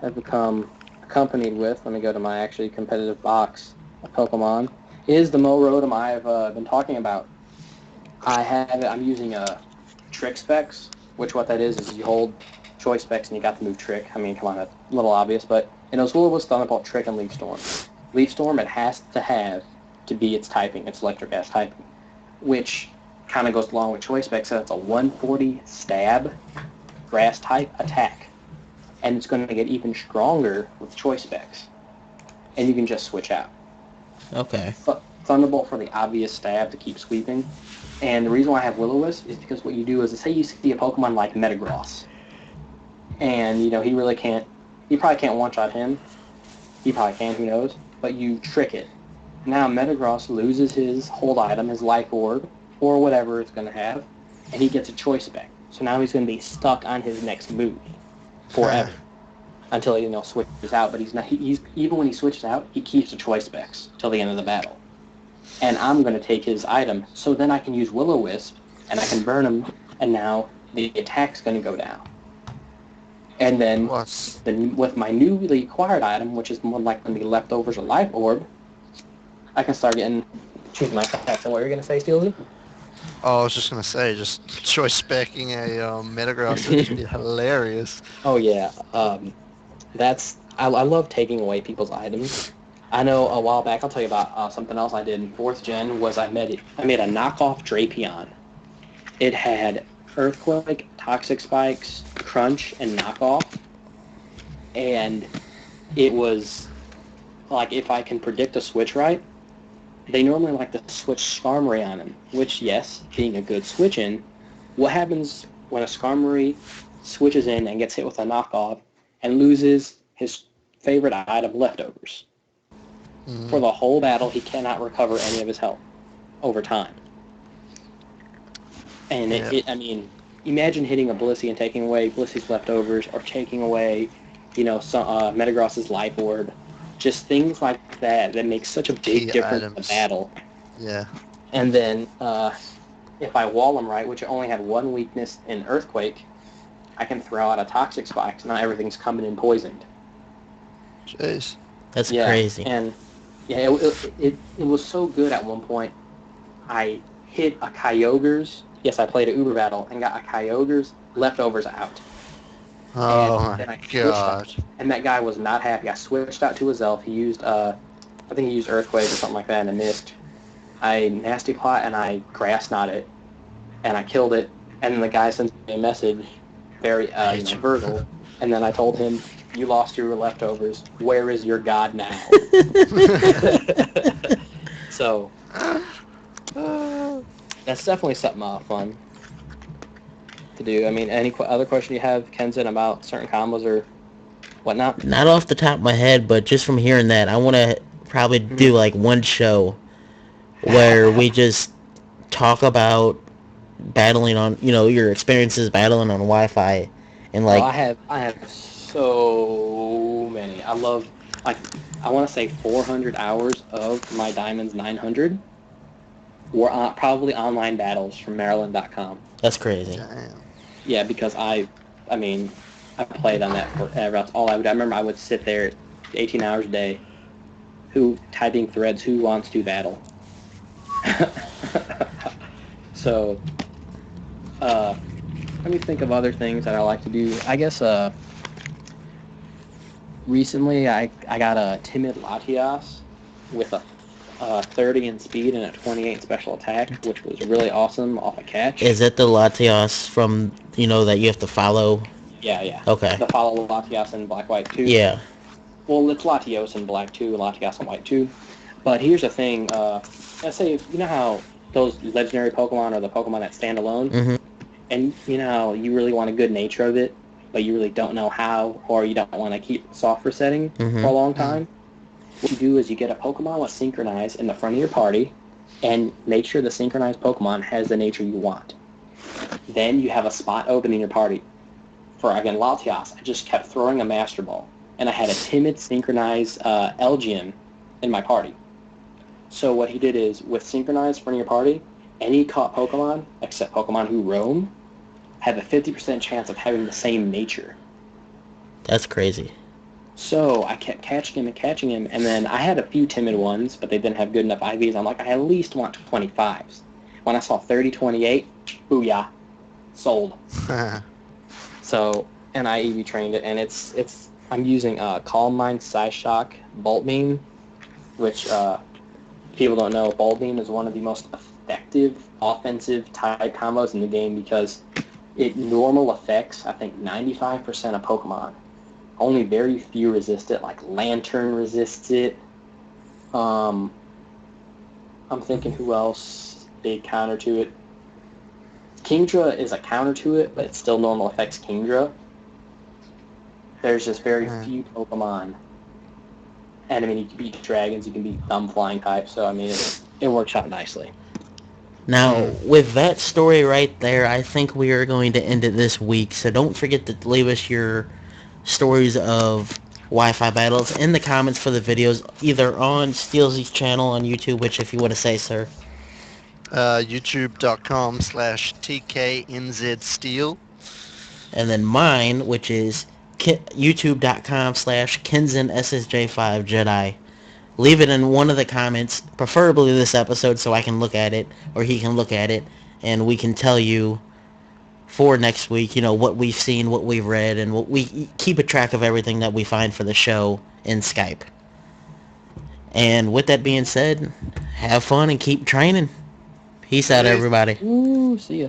have become accompanied with, let me go to my actually competitive box of Pokemon, is the Mo Rotom I've been talking about. I'm using Trick Specs, which what that is you hold Choice Specs and you got the move Trick. Come on, that's a little obvious, but in Ozul was Thunderbolt, Trick, and Leaf Storm. Leaf Storm it has to have to be its typing, its electric ash typing, which kind of goes along with Choice Specs, so it's a 140 stab grass type attack. and it's going to get even stronger with choice specs. And you can just switch out. Okay. Thunderbolt for the obvious stab to keep sweeping. And the reason why I have Will-O-Wisp is because what you do is, say you see a Pokemon like Metagross, and he probably can't one-shot him. He probably can, who knows? But you trick it. Now Metagross loses his hold item, his life orb, or whatever it's going to have, and he gets a choice spec. So now he's going to be stuck on his next move forever until he switches out. But he's not. He's even when he switches out, he keeps the choice specs till the end of the battle. And I'm going to take his item, so then I can use Will-O-Wisp, and I can burn him, and now the attack's going to go down. And then with my newly acquired item, which is more likely to be leftovers or life orb, I can start choosing my attacks. And what were you going to say, Steelzy? Oh, I was just going to say, just choice specking a Metagross would just be hilarious. Oh, yeah. I love taking away people's items. I know a while back, I'll tell you about something else I did in 4th Gen, was I made a knockoff Drapion. It had Earthquake, Toxic Spikes, Crunch, and Knockoff. And it was, like, if I can predict a switch right, they normally like to switch Skarmory on him, which, yes, being a good switch-in, what happens when a Skarmory switches in and gets hit with a knockoff and loses his favorite item, Leftovers? Mm-hmm. For the whole battle, he cannot recover any of his health over time. And imagine hitting a Blissey and taking away Blissey's Leftovers, or taking away, Metagross's Life Orb. Just things like that make such a big difference in the battle. Yeah. And then if I wall him right, which only had one weakness in Earthquake, I can throw out a Toxic Spike, so now everything's coming in poisoned. Jeez. That's crazy. And it was so good at one point. I hit a Kyogre's. Yes, I played an Uber battle and got a Kyogre's Leftovers out. Oh my god. And that guy was not happy. I switched out to his elf. He used, I think he used Earthquake or something like that, and I missed. I Nasty Plot and I Grass Knotted, and I killed it. And then the guy sends me a message, very verbal, and then I told him, "You lost your Leftovers. Where is your god now?" So that's definitely something fun to do. I mean, any other question you have, Kenzen, about certain combos or whatnot? Not off the top of my head, but just from hearing that, I want to probably do like one show where we just talk about battling on, your experiences battling on Wi-Fi, and like. I have so many. I love, I want to say 400 hours of my Diamonds 900 were probably online battles from Maryland.com. That's crazy. Damn. Yeah, because I played on that forever. That's all I would. I remember I would sit there 18 hours a day, typing threads, who wants to battle. So, let me think of other things that I like to do. I guess recently I got a Timid Latias with a 30 in speed and a 28 in special attack, which was really awesome off a catch. Is it the Latias from, that you have to follow? Yeah. Okay. The follow Latias in Black White 2. Yeah. Well, it's Latios in Black 2 and Latias in White 2. But here's the thing. Let's say, you know how those legendary Pokemon are the Pokemon that stand alone? Mm-hmm. And you know how you really want a good nature of it, but you really don't know how, or you don't want to keep soft resetting for a long time? What you do is you get a Pokemon with Synchronize in the front of your party, and make sure the synchronized Pokemon has the nature you want. Then you have a spot open in your party. For, again, Latias, I just kept throwing a Master Ball, and I had a timid synchronized Elgyem in my party. So what he did is, with Synchronize in front of your party, any caught Pokemon, except Pokemon who roam, have a 50% chance of having the same nature. That's crazy. So I kept catching him, and then I had a few timid ones, but they didn't have good enough IVs. I'm like, I at least want 25s. When I saw 30, 28, booyah, sold. So, and I EV trained it, and I'm using Calm Mind, Psyshock, Bolt Beam, which people don't know. Bolt Beam is one of the most effective offensive type combos in the game because it normal affects, I think, 95% of Pokemon. Only very few resist it. Like Lantern resists it. I'm thinking who else big counter to it. Kingdra is a counter to it, but it still normal affects Kingdra. There's just very few Pokemon. And I mean, you can beat dragons, you can beat thumb flying type, so I mean, it works out nicely. Now, with that story right there, I think we are going to end it this week. So don't forget to leave us your stories of Wi-Fi battles in the comments for the videos, either on Steelzy's channel on YouTube, which if you want to say, sir. YouTube.com/TKNZSteel. And then mine, which is youtube.com/KenzenSSJ5Jedi. Leave it in one of the comments, preferably this episode so I can look at it, or he can look at it, and we can tell you for next week, what we've seen, what we've read, and what we keep a track of everything that we find for the show in Skype. And with that being said, have fun and keep training. Peace out, everybody. Ooh, see ya.